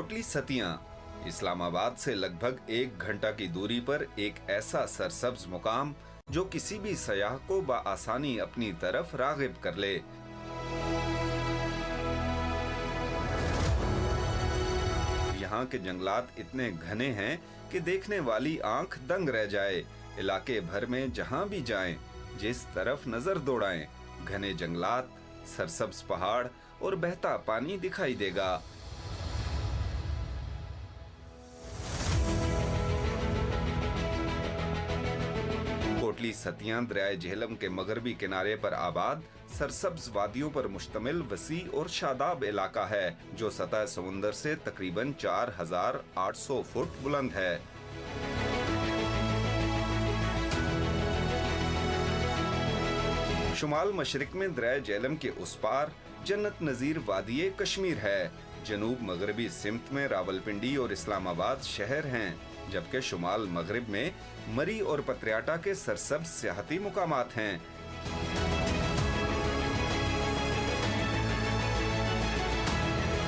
कोटली सतियां इस्लामाबाद से लगभग 1 घंटा की दूरी पर एक ऐसा सरसब्ज मुकाम जो किसी भी सयाह को बआसानी अपनी तरफ रागिब कर ले। यहाँ के जंगलात इतने घने हैं कि देखने वाली आंख दंग रह जाए। इलाके भर में जहाँ भी जाएं, जिस तरफ नजर दौड़ाएं, घने जंगलात, सरसब्ज पहाड़ और बहता पानी दिखाई देगा। कोटली सतियां दरियाए झेलम के मगरबी किनारे पर आबाद सरसब्ज वादियों पर मुश्तमिल वसी और शादाब इलाका है जो सतह समुंदर से तकरीबन 4800 फुट बुलंद है। शुमाल मशरिक में दरियाए झेलम के उस पार जन्नत नजीर वादिये कश्मीर है। जनूब मगरबी सिमत में रावलपिंडी और इस्लामाबाद शहर हैं, जबकि शुमाल मगरिब में मरी और पत्रियाटा के सरसब्ज सियाहती मुकामात हैं।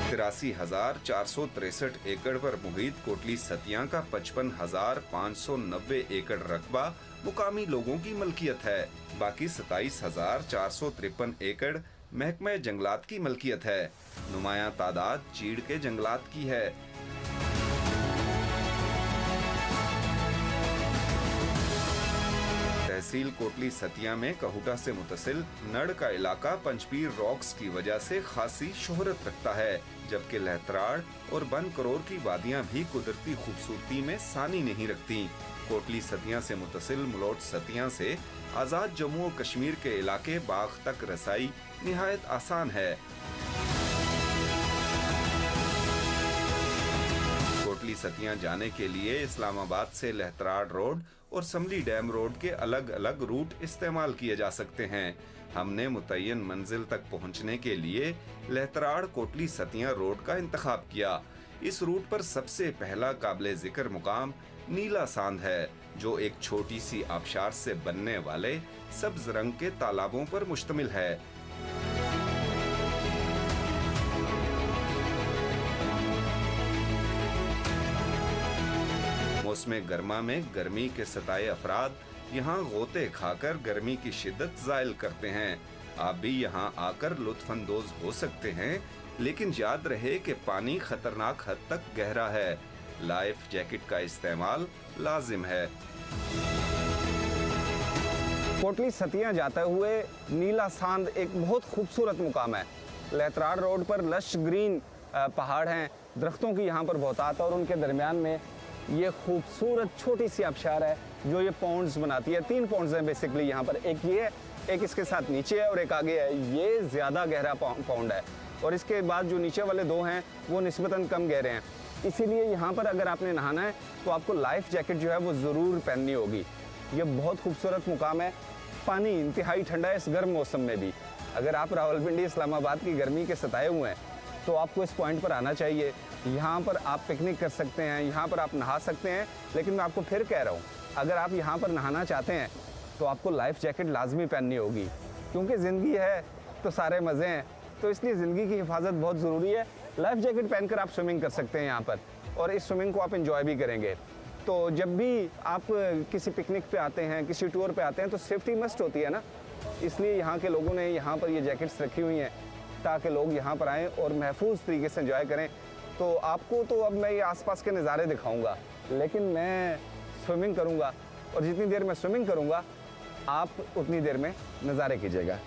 तिरासी 463 एकड़ पर मुहित कोटली सतियां का 55,590 एकड़ रकबा मुकामी लोगों की मलकियत है। बाकी 27,453 एकड़ महकमे जंगलात की मलकियत है। नुमाया तादाद चीड़ के जंगलात की है। तहसील कोटली सतिया में कहूटा से मुतसिल नड़ का इलाका पंचपीर रॉक्स की वजह से खासी शोहरत रखता है, जबकि लहतराड़ और बन करोर की वादियां भी कुदरती खूबसूरती में सानी नहीं रखती। कोटली सतिया से मुतसिल मुलोट सतिया से आजाद जम्मू और कश्मीर के इलाके बाग तक रसाई निहायत आसान है। कोटली सतियां जाने के लिए इस्लामाबाद से लहतराड़ रोड और समली डैम रोड के अलग अलग रूट इस्तेमाल किए जा सकते हैं। हमने मुतय्यन मंजिल तक पहुंचने के लिए लहतराड़ कोटली सतियां रोड का इंतखाब किया। इस रूट पर सबसे पहला काबिले जिक्र मुकाम नीला सांद है, जो एक छोटी सी आबशार से बनने वाले सब्ज रंग के तालाबों पर मुश्तमिल है। मौसम गर्मा में गर्मी के सताए अफराद यहाँ गोते खाकर गर्मी की शिद्दत जायल करते हैं। आप भी यहाँ आकर लुत्फानंदोज हो सकते हैं, लेकिन याद रहे कि पानी खतरनाक हद तक गहरा है। लाइफ जैकेट का इस्तेमाल लाजिम है। कोटली सतियां जाते हुए नीला सांद एक बहुत खूबसूरत मुकाम है। लहतराड़ रोड पर लश ग्रीन पहाड़ हैं, दरख्तों की यहाँ पर बहुतात है और उनके दरमियान में ये खूबसूरत छोटी सी आबशार है जो ये पॉन्ड्स बनाती है। 3 पॉन्ड्स हैं बेसिकली यहाँ पर, एक ये है, एक इसके साथ नीचे है और एक आगे है। ये ज़्यादा गहरा पॉन्ड है और इसके बाद जो नीचे वाले 2 हैं वो निस्बतन कम गहरे हैं। इसीलिए यहाँ पर अगर आपने नहाना है तो आपको लाइफ जैकेट जो है वो ज़रूर पहननी होगी। ये बहुत खूबसूरत मुकाम है। पानी इंतहाई ठंडा है इस गर्म मौसम में भी। अगर आप रावलपिंडी इस्लामाबाद की गर्मी के सताए हुए हैं तो आपको इस पॉइंट पर आना चाहिए। यहाँ पर आप पिकनिक कर सकते हैं, यहाँ पर आप नहा सकते हैं, लेकिन मैं आपको फिर कह रहा हूँ, अगर आप यहाँ पर नहाना चाहते हैं तो आपको लाइफ जैकेट लाजमी पहननी होगी, क्योंकि ज़िंदगी है तो सारे मज़े हैं। तो इसलिए ज़िंदगी की हिफाजत बहुत ज़रूरी है। लाइफ जैकेट पहनकर आप स्विमिंग कर सकते हैं यहाँ पर, और इस स्विमिंग को आप एंजॉय भी करेंगे। तो जब भी आप किसी पिकनिक पे आते हैं, किसी टूर पे आते हैं, तो सेफ्टी मस्ट होती है ना, इसलिए यहाँ के लोगों ने यहाँ पर ये जैकेट्स रखी हुई हैं ताकि लोग यहाँ पर आएँ और महफूज तरीके से एंजॉय करें। तो आपको तो अब मैं ये आसपास के नज़ारे दिखाऊंगा, लेकिन मैं स्विमिंग करूँगा, और जितनी देर मैं स्विमिंग करूँगा आप उतनी देर में नज़ारे कीजिएगा।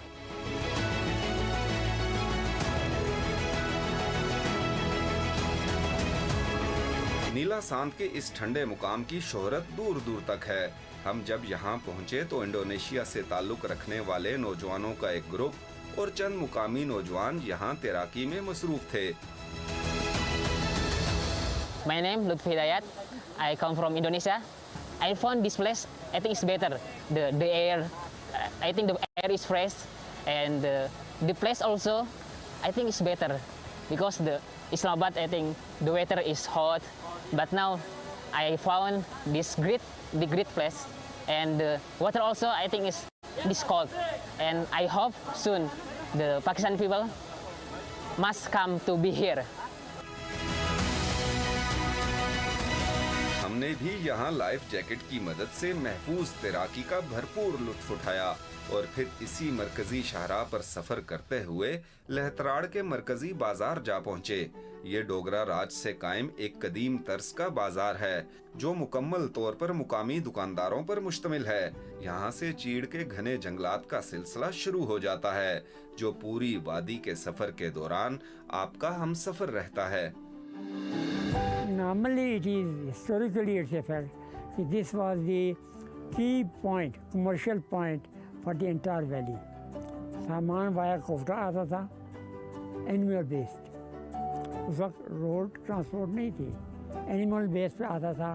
नीला सांद के इस ठंडे मुकाम की शोहरत दूर दूर तक है। हम जब यहाँ पहुँचे तो इंडोनेशिया से ताल्लुक रखने वाले नौजवानों का एक ग्रुप और चंद मुकामी नौजवान यहाँ तैराकी में मसरूफ थे। My name Lutfi Hidayat. I come from Indonesia. I found this place. I think it's better. The air. I think the air is fresh, and the place also. I think it's better because the Islamabad. I think the weather is hot, but now I found the great place, and the water also. I think is this cold, and I hope soon the Pakistan people must come to be here. हमने भी यहाँ life jacket की मदद से महफूज तैराकी का भरपूर लुत्फ उठाया और फिर इसी मरकजी शाहराह पर सफर करते हुए लहतराड़ के मरकजी बाजार जा पहुँचे। ये डोगरा राज से कायम एक कदीम तर्ज का बाजार है जो मुकम्मल तौर पर मुकामी दुकानदारों पर मुश्तमिल है। यहाँ से चीड़ के घने जंगलात का सिलसिला शुरू हो जाता है जो पूरी वादी के सफर के दौरान आपका हम सफर रहता है। Normally it is historically it's a fact that this was the key point, commercial point for the entire valley. सामान वाया कोफटा आता था एनिमल बेस्ड, उस वक्त रोड ट्रांसपोर्ट नहीं थी, एनिमल बेस पे आता था।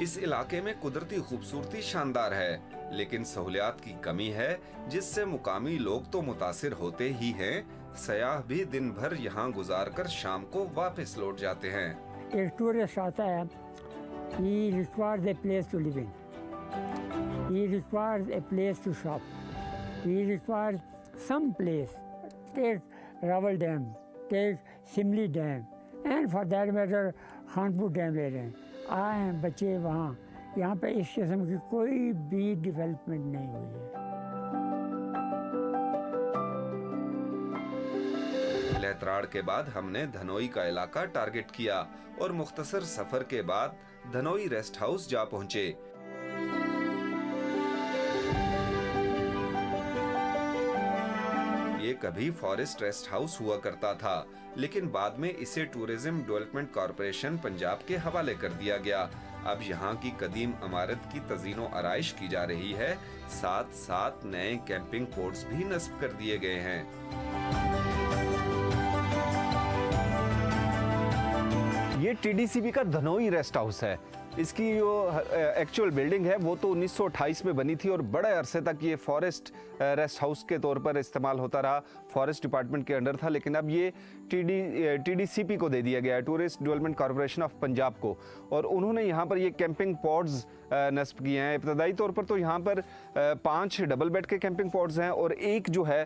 इस इलाके में कुदरती खूबसूरती शानदार है लेकिन सहूलियात की कमी है जिससे मुकामी लोग तो मुतासिर होते ही हैं, सयाह भी दिन भर यहाँ गुजारकर शाम को वापस लौट जाते हैं। एक टूरिस्ट आता है, he requires a place to live in, he requires a place to shop, he requires some place. Take Rawal Dam, take Simli Dam, and for that matter Khanpur dam ले लें। आए हैं बच्चे वहाँ, यहाँ पे इस किस्म की कोई भी डेवलपमेंट नहीं हुई है। लहतराड़ के बाद हमने धनोई का इलाका टारगेट किया और मुख्तसर सफर के बाद धनोई रेस्ट हाउस जा पहुंचे। ये कभी फॉरेस्ट रेस्ट हाउस हुआ करता था लेकिन बाद में इसे टूरिज्म डेवलपमेंट कॉरपोरेशन पंजाब के हवाले कर दिया गया। अब यहाँ की कदीम इमारत की तज़ीनो आराइश की जा रही है, साथ साथ नए कैंपिंग पोर्ट्स भी नस्ब कर दिए गए हैं। ये टीडीसीपी का धनोई रेस्ट हाउस है। इसकी जो एक्चुअल बिल्डिंग है वो तो 1928 में बनी थी और बड़े अरसे तक ये फॉरेस्ट रेस्ट हाउस के तौर पर इस्तेमाल होता रहा, फॉरेस्ट डिपार्टमेंट के अंडर था। लेकिन अब ये टीडीसीपी को दे दिया गया है, tourist development corporation of Punjab को, और उन्होंने यहाँ पर ये कैंपिंग पॉड्स नस्ब किए हैं। इब्तदाई तौर पर तो यहाँ पर 5 डबल बेड के कैंपिंग पॉड्स हैं और एक जो है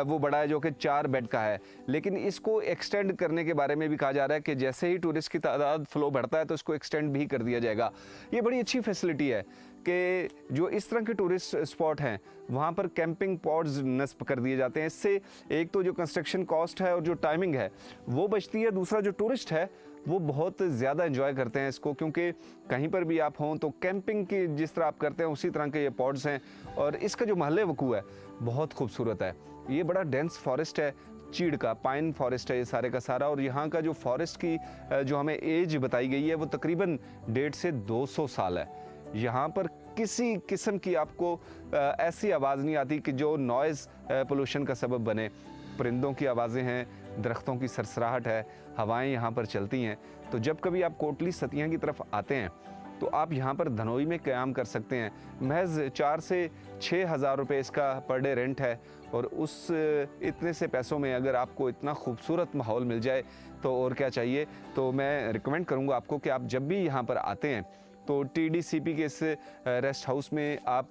वो बड़ा है जो कि 4 बेड का है। लेकिन इसको एक्सटेंड करने के बारे में भी कहा जा रहा है कि जैसे ही टूरिस्ट की तादाद फ्लो बढ़ता है तो इसको एक्सटेंड भी कर दिया जाएगा। ये बड़ी अच्छी फैसिलिटी है कि जो इस तरह के टूरिस्ट स्पॉट हैं वहाँ पर कैंपिंग पॉड्स नस्ब कर दिए जाते हैं। इससे एक तो जो कंस्ट्रक्शन कॉस्ट है और जो टाइमिंग है वो बचती है, दूसरा जो टूरिस्ट है वो बहुत ज़्यादा एंजॉय करते हैं इसको, क्योंकि कहीं पर भी आप हों तो कैंपिंग की जिस तरह आप करते हैं उसी तरह के ये पॉड्स हैं। और इसका जो महल वकू है बहुत खूबसूरत है। ये बड़ा डेंस फॉरेस्ट है, चीड़ का पाइन फॉरेस्ट है ये सारे का सारा। और यहाँ का जो फॉरेस्ट की जो हमें एज बताई गई है वो तकरीबन 150 से 200 साल है। यहाँ पर किसी किस्म की आपको ऐसी आवाज़ नहीं आती कि जो नॉइज़ पोल्यूशन का सबब बने। परिंदों की आवाज़ें हैं, दरख्तों की सरसराहट है, हवाएं यहाँ पर चलती हैं। तो जब कभी आप कोटली सतिया की तरफ आते हैं तो आप यहाँ पर धनोई में क़याम कर सकते हैं। महज 4 से 6 हज़ार रुपये इसका पर डे रेंट है और उस इतने से पैसों में अगर आपको इतना खूबसूरत माहौल मिल जाए तो और क्या चाहिए। तो मैं रिकमेंड करूँगा आपको कि आप जब भी यहाँ पर आते हैं तो टीडीसीपी के इस रेस्ट हाउस में आप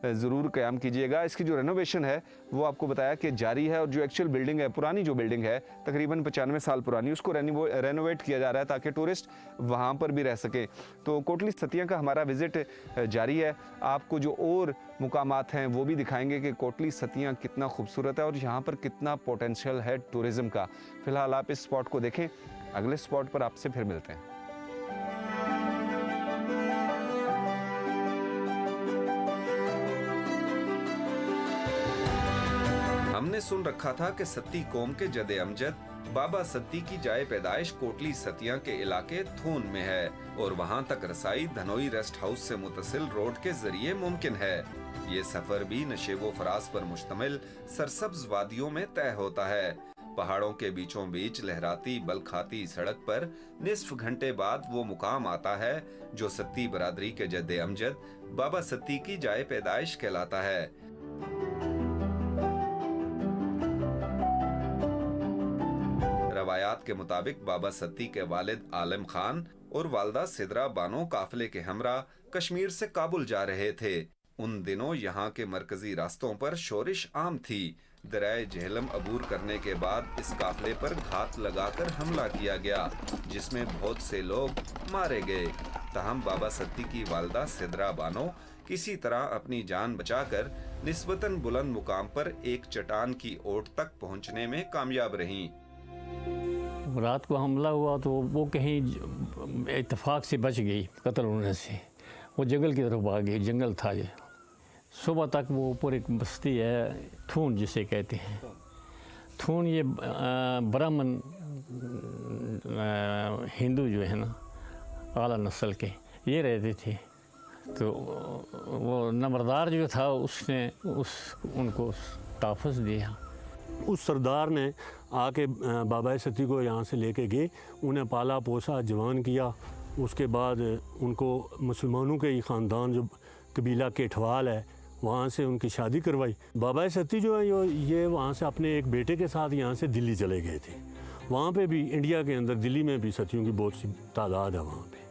ज़रूर क़याम कीजिएगा। इसकी जो रेनोवेशन है वो आपको बताया कि जारी है और जो एक्चुअल बिल्डिंग है, पुरानी जो बिल्डिंग है तकरीबन 95 साल पुरानी, उसको रेनोवेट किया जा रहा है ताकि टूरिस्ट वहाँ पर भी रह सकें। तो कोटली सतिया का हमारा विज़िट जारी है। आपको जो और मुकामात हैं वो भी दिखाएंगे कि कोटली सतिया कितना खूबसूरत है और यहाँ पर कितना पोटेंशियल है टूरिज़म का। फ़िलहाल आप इस स्पॉट को देखें, अगले स्पॉट पर आपसे फिर मिलते हैं। हमने सुन रखा था कि सत्ती कौम के जदे अमजद बाबा सत्ती की जाए पैदाइश कोटली सतिया के इलाके थून में है और वहां तक रसाई धनोई रेस्ट हाउस से मुतसिल रोड के जरिए मुमकिन है। ये सफर भी नशेबो फराज पर मुश्तमिल सरसब्ज वादियों में तय होता है। पहाड़ों के बीचों बीच लहराती बलखाती सड़क पर निस्फ घंटे बाद वो मुकाम आता है जो सत्ती बरादरी के जद्दे अमजद बाबा सत्ती की जाए पैदाइश कहलाता है। रवायात के मुताबिक बाबा सत्ती के वालिद आलम खान और वालदा सिदरा बानो काफिले के हमरा कश्मीर से काबुल जा रहे थे। उन दिनों यहाँ के मरकजी रास्तों पर शोरिश आम थी। दरियाए झेलम अबूर करने के बाद इस काफिले पर घात लगाकर हमला किया गया, जिसमें बहुत से लोग मारे गए। ताहम बाबा सत्ती की वालदा सिदरा बानो किसी तरह अपनी जान बचाकर निस्बतन बुलंद मुकाम पर एक चट्टान की ओट तक पहुंचने में कामयाब रहीं। रात को हमला हुआ तो वो कहीं इत्तेफाक से बच गई कत्ल होने से, वो जंगल की तरफ भाग गई, जंगल था ये। सुबह तक वो ऊपर एक बस्ती है थून जिसे कहते हैं, थून ये ब्राह्मण हिंदू जो है ना आला नस्ल के ये रहते थे। तो वो नंबरदार जो था उसने उनको तहफ़्फ़ुज़ दिया। उस सरदार ने आके बाबा सत्ती को यहाँ से लेके गए, उन्हें पाला पोसा जवान किया। उसके बाद उनको मुसलमानों के ही ख़ानदान जो कबीला केठवाल है वहाँ से उनकी शादी करवाई। बाबा सत्ती जो है ये वहाँ से अपने एक बेटे के साथ यहाँ से दिल्ली चले गए थे। वहाँ पे भी इंडिया के अंदर दिल्ली में भी सत्तियों की बहुत सी तादाद है वहाँ पे।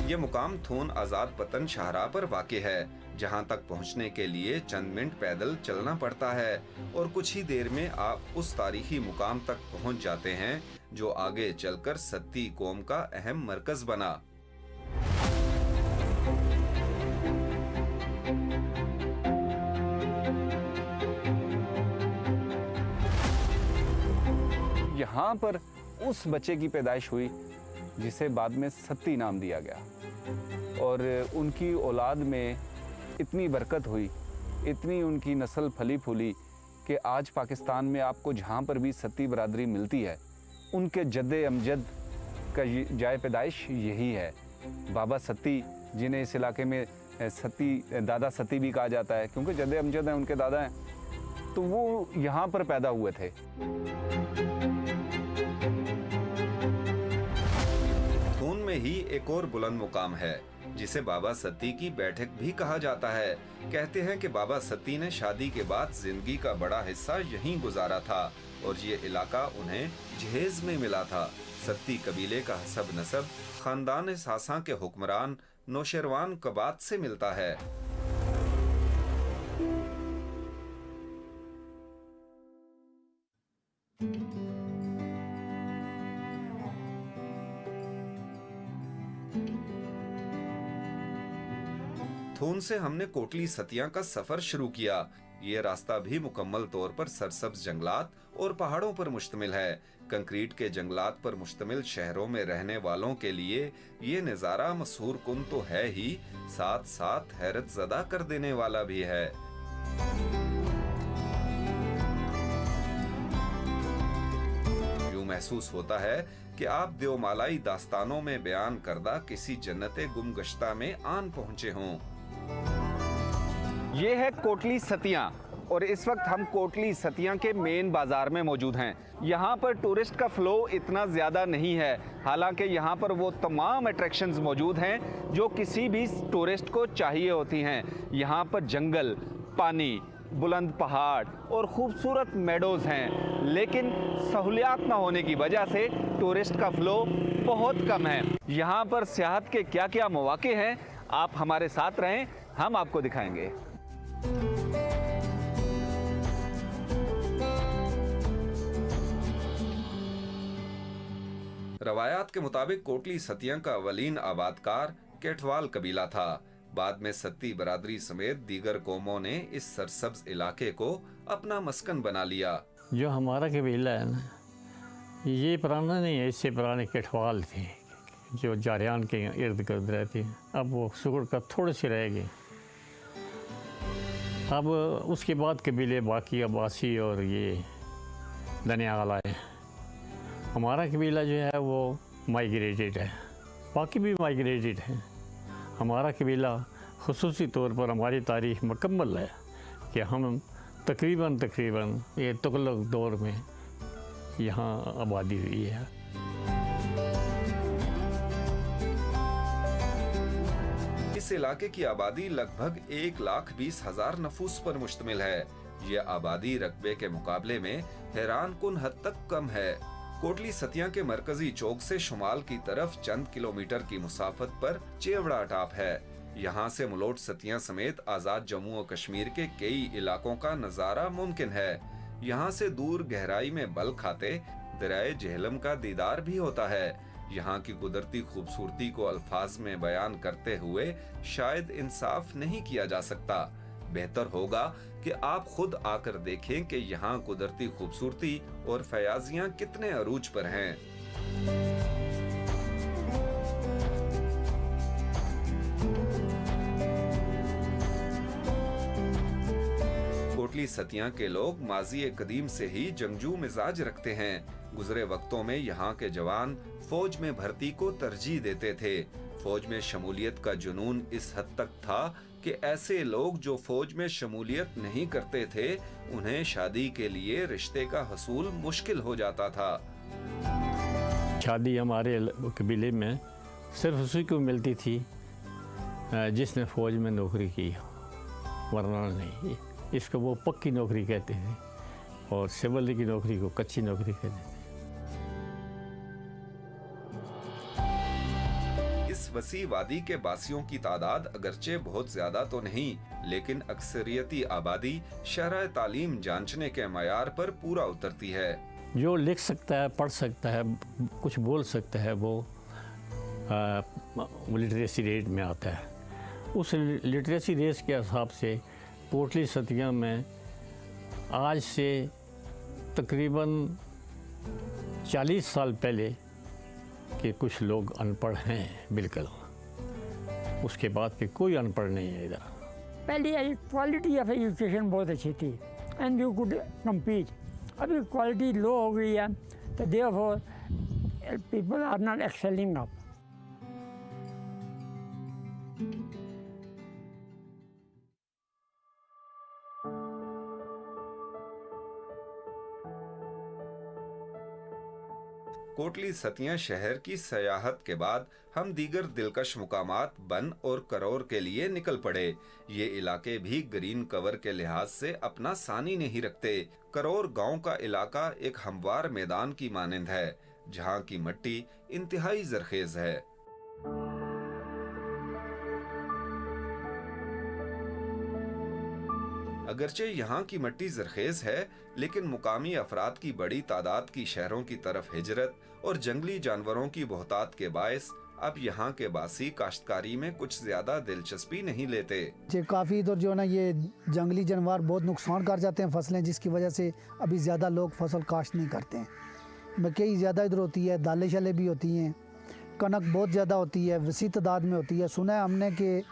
ये मुकाम थून आजाद पतन शाहराह पर वाक़े है, जहां तक पहुंचने के लिए चंद मिनट पैदल चलना पड़ता है और कुछ ही देर में आप उस तारीखी मुकाम तक पहुंच जाते हैं जो आगे चलकर सत्ती कौम का अहम मरकज बना। यहाँ पर उस बच्चे की पैदाइश हुई जिसे बाद में सत्ती नाम दिया गया, और उनकी औलाद में इतनी बरकत हुई, इतनी उनकी नस्ल फली फूली कि आज पाकिस्तान में आपको जहाँ पर भी सत्ती बरादरी मिलती है उनके जद्दे अमजद का जाए पैदाइश यही है। बाबा सत्ती, जिन्हें इस इलाके में सत्ती दादा सत्ती भी कहा जाता है क्योंकि जद्दे अमजद हैं, उनके दादा हैं, तो वो यहाँ पर पैदा हुए थे। थून में ही एक और बुलंद मुकाम है जिसे बाबा सत्ती की बैठक भी कहा जाता है। कहते हैं कि बाबा सत्ती ने शादी के बाद जिंदगी का बड़ा हिस्सा यहीं गुजारा था और ये इलाका उन्हें जहेज में मिला था। सत्ती कबीले का हसब नसब खानदान सासा के हुक्मरान नौशेरवान कबात से मिलता है। थून से हमने कोटली सतिया का सफर शुरू किया। ये रास्ता भी मुकम्मल तौर पर सरसब्ज जंगलात और पहाड़ों पर मुश्तमिल है। कंक्रीट के जंगलात पर मुश्तमिल शहरों में रहने वालों के लिए ये नज़ारा मसहूर कुन तो है ही, साथ साथ हैरत ज़दा कर देने वाला भी है। यूं महसूस होता है कि आप देवमालाई दास्तानों में बयान करदा किसी जन्नते गुमगश्ता में आन पहुंचे हों। ये है कोटली सतिया और इस वक्त हम कोटली सतिया के मेन बाजार में मौजूद हैं। यहाँ पर टूरिस्ट का फ्लो इतना ज़्यादा नहीं है, हालांकि यहाँ पर वो तमाम अट्रैक्शंस मौजूद हैं जो किसी भी टूरिस्ट को चाहिए होती हैं। यहाँ पर जंगल, पानी, बुलंद पहाड़ और खूबसूरत मेडोज़ हैं, लेकिन सहूलियात ना होने की वजह से टूरिस्ट का फ्लो बहुत कम है। यहाँ पर सियाहत के क्या क्या मौके हैं, आप हमारे साथ रहें, हम आपको दिखाएंगे। रवायात के मुताबिक कोटली सतिया का अवलीन आबादकार केठवाल कबीला था। बाद में सत्ती बरादरी समेत दीगर कौमों ने इस सरसब्ज इलाके को अपना मस्कन बना लिया। जो हमारा कबीला है ना, ये पुराना नहीं है, इससे पुराने केठवाल थे जो जारियान के इर्द गिर्द रहते हैं। अब वो सुगड़ का थोड़े से रह गए। अब उसके बाद कबीले बाकी अब्बासी और ये दनियाल आए। हमारा कबीला जो है वो माइग्रेटेड है, बाकी भी माइग्रेटेड है। हमारा कबीला खुसूसी तौर पर हमारी तारीख़ मुकम्मल है कि हम तकरीबन ये तुगलक दौर में यहाँ आबादी हुई है। इस इलाके की आबादी लगभग 1,20,000 नफूस पर मुश्तमिल है। ये आबादी रकबे के मुकाबले में हैरान कुन हद तक कम है। कोटली सतिया के मरकजी चौक से शुमाल की तरफ चंद किलोमीटर की मुसाफत पर चेवड़ा टाप है। यहाँ से मुलोट सतिया समेत आजाद जम्मू और कश्मीर के कई इलाकों का नजारा मुमकिन है। यहाँ से दूर गहराई में बल खाते दरियाए झेलम का दीदार भी होता है। यहाँ की कुदरती खूबसूरती को अल्फाज में बयान करते हुए शायद इंसाफ नहीं किया जा सकता। बेहतर होगा कि आप खुद आकर देखें कि यहाँ कुदरती खूबसूरती और फयाजियाँ कितने अरूज पर हैं। कोटली सतिया के लोग माजी कदीम से ही जंगजू मिजाज रखते हैं। गुजरे वक्तों में यहाँ के जवान फौज में भर्ती को तरजीह देते थे। फौज में शमूलियत का जुनून इस हद तक था कि ऐसे लोग जो फौज में शमूलियत नहीं करते थे, उन्हें शादी के लिए रिश्ते का हसूल मुश्किल हो जाता था। शादी हमारे कबीले में सिर्फ उसी को मिलती थी जिसने फौज में नौकरी की, वरना नहीं। इसको वो पक्की नौकरी कहते थे और सिविल की नौकरी को कच्ची नौकरी कहते थे। इस वसी वादी के बासियों की तादाद अगरचे बहुत ज्यादा तो नहीं, लेकिन अक्सरियती आबादी शरअ तालीम जांचने के मयार पर पूरा उतरती है। जो लिख सकता है, पढ़ सकता है, कुछ बोल सकता है, वो लिटरेसी रेट में आता है। उस लिटरेसी रेट के हिसाब से कोटली सतिया में आज से तकरीबन 40 साल पहले के कुछ लोग अनपढ़ हैं बिल्कुल। उसके बाद के कोई अनपढ़ नहीं है इधर। पहले क्वालिटी ऑफ एजुकेशन बहुत अच्छी थी एंड यू कुड कम्पीट। अभी क्वालिटी लो हो गई है, तो therefore people are not excelling up. Kotli Satiya शहर की सयाहत के बाद हम दीगर दिलकश मुकामात बन और करौर के लिए निकल पड़े। ये इलाके भी ग्रीन कवर के लिहाज से अपना सानी नहीं रखते। करौर गांव का इलाका एक हमवार मैदान की मानिंद है, जहां की मिट्टी इंतहाई जरखेज है। अगरचे यहाँ की मिट्टी जरखेज है, लेकिन मुकामी अफराद की बड़ी तादाद की शहरों की तरफ हिजरत और जंगली जानवरों की बहुतात के बायस अब यहाँ के बासी काश्तकारी में कुछ ज्यादा दिलचस्पी नहीं लेते। ये काफ़ी इधर जो है ना, ये जंगली जानवर बहुत नुकसान कर जाते हैं फसलें, जिसकी वजह से अभी ज़्यादा लोग फसल काश्त नहीं करते हैं। मकई ज़्यादा इधर होती है, दालें शालें भी होती हैं, कनक बहुत ज़्यादा होती है, वसी तादाद में होती है। सुना है हमने कि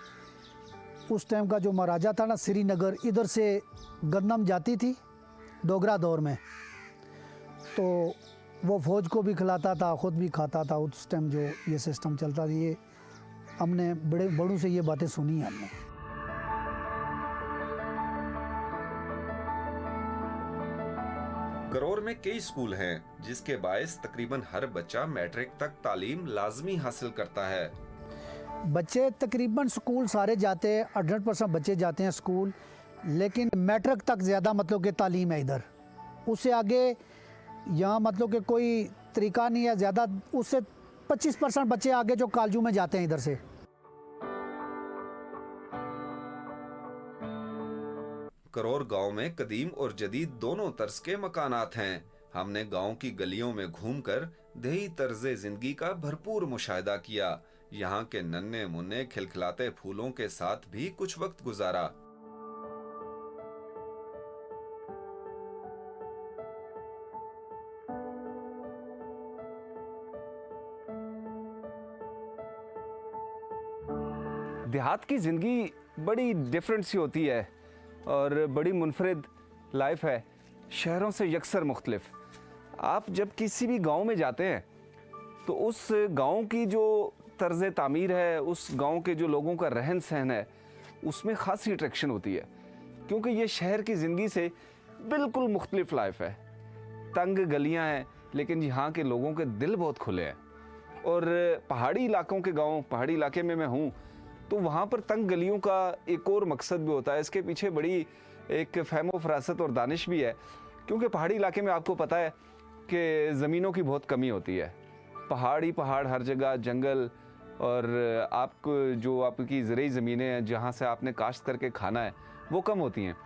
उस टाइम का जो महाराजा था ना, श्रीनगर, इधर से गंदम जाती थी डोगरा दौर में, तो वो फौज को भी खिलाता था, ख़ुद भी खाता था। उस टाइम जो ये सिस्टम चलता था, ये हमने बड़ों से ये बातें सुनी हैं हमने। करौर में कई स्कूल हैं, जिसके बायस तकरीबन हर बच्चा मैट्रिक तक तालीम लाजमी हासिल करता है। बच्चे तकरीबन स्कूल सारे जाते हैं, 100% बच्चे जाते हैं स्कूल, लेकिन मैट्रिक तक ज़्यादा मतलब कि तालीम है इधर। उससे आगे यहाँ मतलब कि कोई तरीका नहीं है ज़्यादा। उससे 25% बच्चे आगे जो कॉलेजों में जाते हैं इधर से। करौर गांव में कदीम और जदीद दोनों तर्ज के मकानात हैं। हमने गांव की गलियों में घूमकर देही तर्ज़े जिंदगी का भरपूर मुशाहिदा किया। यहाँ के नन्हे मुन्ने खिलखिलाते फूलों के साथ भी कुछ वक्त गुजारा। देहात की ज़िंदगी बड़ी डिफरेंट सी होती है और बड़ी मुनफरिद लाइफ है, शहरों से यकसर मुख्तलिफ। आप जब किसी भी गांव में जाते हैं तो उस गांव की जो तर्ज़ तामीर है, उस गांव के जो लोगों का रहन सहन है, उसमें ख़ासी अट्रैक्शन होती है, क्योंकि ये शहर की ज़िंदगी से बिल्कुल मुख्तलिफ लाइफ है। तंग गलियां हैं, लेकिन यहाँ के लोगों के दिल बहुत खुले हैं। और पहाड़ी इलाकों के गांव, पहाड़ी इलाके में मैं हूँ, तो वहाँ पर तंग गलियों का एक और मकसद भी होता है। इसके पीछे बड़ी एक फ़हम व फरासत और दानिश भी है, क्योंकि पहाड़ी इलाके में आपको पता है कि ज़मीनों की बहुत कमी होती है, पहाड़ हर जगह, जंगल, और आपको जो आपकी ज़रूरी ज़मीनें हैं जहाँ से आपने काश्त करके खाना है वो कम होती हैं।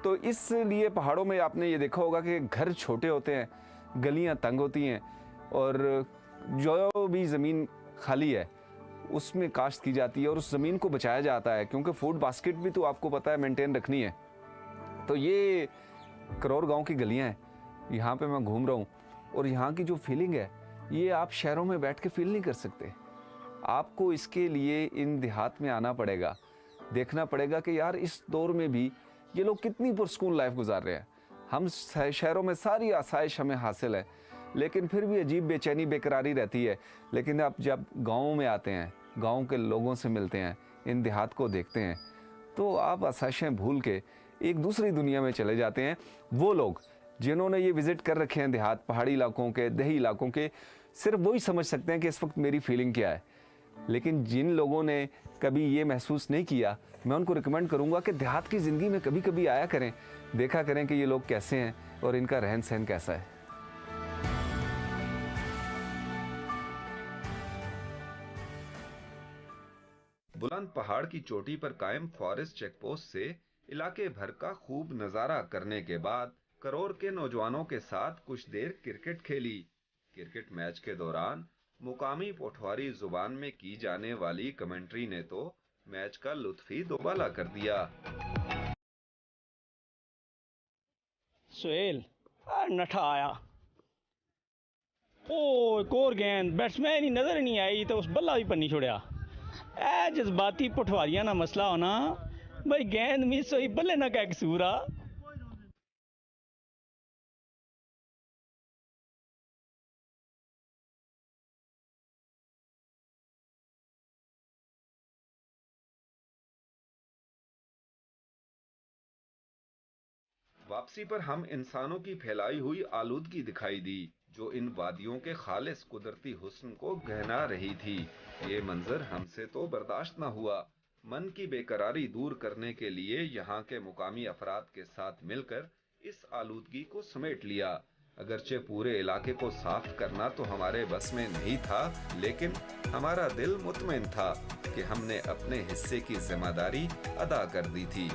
तो इसलिए पहाड़ों में आपने ये देखा होगा कि घर छोटे होते हैं, गलियाँ तंग होती हैं, और जो भी ज़मीन खाली है उसमें काश्त की जाती है और उस ज़मीन को बचाया जाता है, क्योंकि फूड बास्केट भी तो आपको पता है मेंटेन रखनी है। तो ये करौर गांव की गलियां हैं, यहाँ पे मैं घूम रहा हूँ, और यहाँ की जो फीलिंग है ये आप शहरों में बैठ के फील नहीं कर सकते। आपको इसके लिए इन देहात में आना पड़ेगा, देखना पड़ेगा कि यार इस दौर में भी ये लोग कितनी पुरस्कून लाइफ गुजार रहे हैं। हम शहरों में सारी आसाइश हमें हासिल है, लेकिन फिर भी अजीब बेचैनी बेकरारी रहती है। लेकिन आप जब गाँव में आते हैं, गाँव के लोगों से मिलते हैं, इन देहात को देखते हैं, तो आप आसाइशें भूल के एक दूसरी दुनिया में चले जाते हैं। वो लोग जिन्होंने ये विज़िट कर रखे हैं देहात, पहाड़ी इलाकों के, देही इलाकों के, सिर्फ वही समझ सकते हैं कि इस वक्त मेरी फीलिंग क्या है। लेकिन जिन लोगों ने कभी ये महसूस नहीं किया, मैं उनको रिकमेंड करूँगा कि देहात की ज़िंदगी में कभी कभी आया करें, देखा करें कि ये लोग कैसे हैं और इनका रहन सहन कैसा है। बुलंद पहाड़ की चोटी पर कायम फॉरेस्ट चेकपोस्ट से इलाके भर का खूब नजारा करने के बाद करौर के नौजवानों के साथ कुछ देर क्रिकेट खेली। क्रिकेट मैच के दौरान मुकामी पोठवारी जुबान में की जाने वाली कमेंट्री ने तो मैच का लुत्फ ही दोबाला कर दिया। सुहेल नठा आया, ओ एक और गेंद बैट्समैन ही नजर नहीं आई तो उस बल्ला भी पन्नी छोड़िया। ए जज्बाती पठवारियां ना मसला होना भाई, गेंद मिस हुई बल्ले ना क्या कसूर आ। वापसी पर हम इंसानों की फैलाई हुई आलूदगी दिखाई दी, जो इन वादियों के खालिस कुदरती हुस्न को गहना रही थी। ये मंजर हमसे तो बर्दाश्त न हुआ। मन की बेकरारी दूर करने के लिए यहाँ के मुकामी अफराद के साथ मिलकर इस आलूदगी को समेट लिया। अगरचे पूरे इलाके को साफ करना तो हमारे बस में नहीं था, लेकिन हमारा दिल मुतमईन था कि हमने अपने हिस्से की जिम्मेदारी अदा कर दी थी।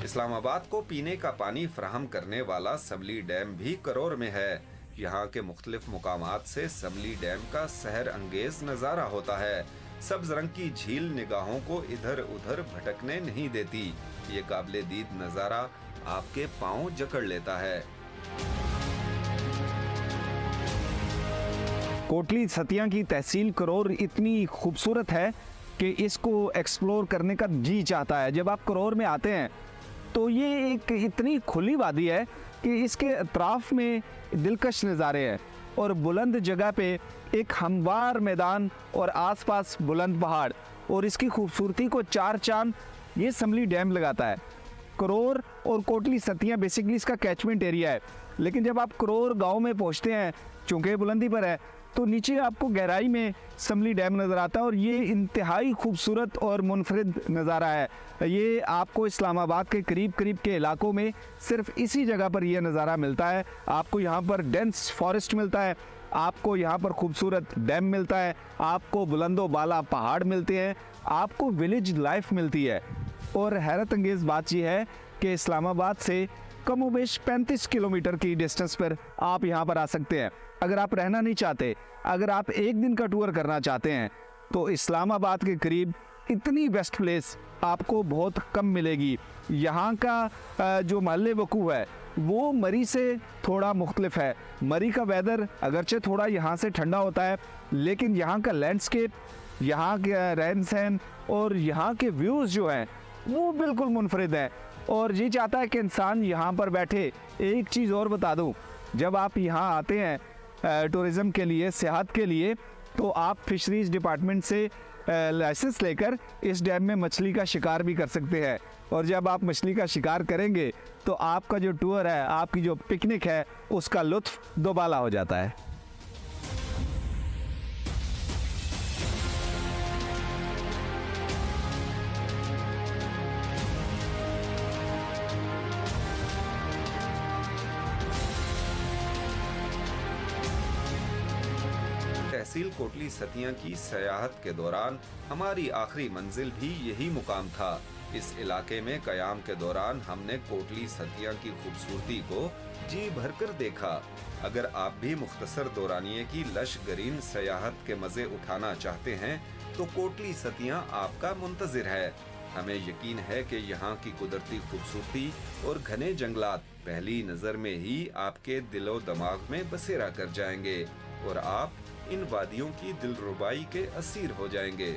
इस्लामाबाद को पीने का पानी फराहम करने वाला समली डैम भी करौर में है। यहाँ के मुख्तलिफ मुकामात से समली डैम का सहर अंगेज नज़ारा होता है। सब्ज रंग की झील निगाहों को इधर उधर भटकने नहीं देती। ये काबिले दीद नज़ारा आपके पांव जकड़ लेता है। कोटली सतिया की तहसील करौर इतनी खूबसूरत है कि इसको एक्सप्लोर करने का जी चाहता है। जब आप करौर में आते हैं तो ये एक इतनी खुली वादी है कि इसके अतराफ में दिलकश नज़ारे हैं, और बुलंद जगह पे एक हमवार मैदान और आसपास बुलंद पहाड़, और इसकी खूबसूरती को चार चांद ये समली डैम लगाता है। करौर और कोटली सतिया बेसिकली इसका कैचमेंट एरिया है, लेकिन जब आप करौर गांव में पहुंचते हैं, चूँकि बुलंदी पर है, तो नीचे आपको गहराई में समली डैम नज़र आता है, और ये इंतहाई खूबसूरत और मुनफरिद नज़ारा है। ये आपको इस्लामाबाद के करीब करीब के इलाकों में सिर्फ इसी जगह पर यह नज़ारा मिलता है। आपको यहाँ पर डेंस फॉरेस्ट मिलता है, आपको यहाँ पर खूबसूरत डैम मिलता है, आपको बुलंदो बाला पहाड़ मिलते हैं, आपको विलेज लाइफ मिलती है। और हैरत अंगेज़ बात यह है कि इस्लामाबाद से कमोबेश 35 किलोमीटर की डिस्टेंस पर आप यहाँ पर आ सकते हैं। अगर आप रहना नहीं चाहते, अगर आप एक दिन का टूर करना चाहते हैं, तो इस्लामाबाद के करीब इतनी बेस्ट प्लेस आपको बहुत कम मिलेगी। यहाँ का जो महल वकूफ़ है वो मरी से थोड़ा मुख्तलिफ है। मरी का वेदर अगरचे थोड़ा यहाँ से ठंडा होता है, लेकिन यहाँ का लैंडस्केप, यहाँ का रहन सहन और यहाँ के व्यूज़ जो हैं वो बिल्कुल मुनफरिद हैं, और ये चाहता है कि इंसान यहाँ पर बैठे। एक चीज़ और बता दूँ, जब आप यहाँ आते हैं टूरिज़म के लिए, सेहत के लिए, तो आप फिशरीज़ डिपार्टमेंट से लाइसेंस लेकर इस डैम में मछली का शिकार भी कर सकते हैं। और जब आप मछली का शिकार करेंगे तो आपका जो टूर है, आपकी जो पिकनिक है, उसका लुत्फ दोबाला हो जाता है। तहसील कोटली सतिया की सयाहत के दौरान हमारी आखिरी मंजिल भी यही मुकाम था। इस इलाके में कयाम के दौरान हमने कोटली सतिया की खूबसूरती को जी भरकर देखा। अगर आप भी मुख्तसर दौरानिये की लश गरीन सयाहत के मजे उठाना चाहते हैं तो कोटली सतिया आपका मुंतजिर है। हमें यकीन है कि यहाँ की कुदरती खूबसूरती और घने जंगलात पहली नजर में ही आपके दिलो दिमाग में बसेरा कर जाएंगे और आप इन वादियों की दिलरुबाई के असीर हो जाएंगे।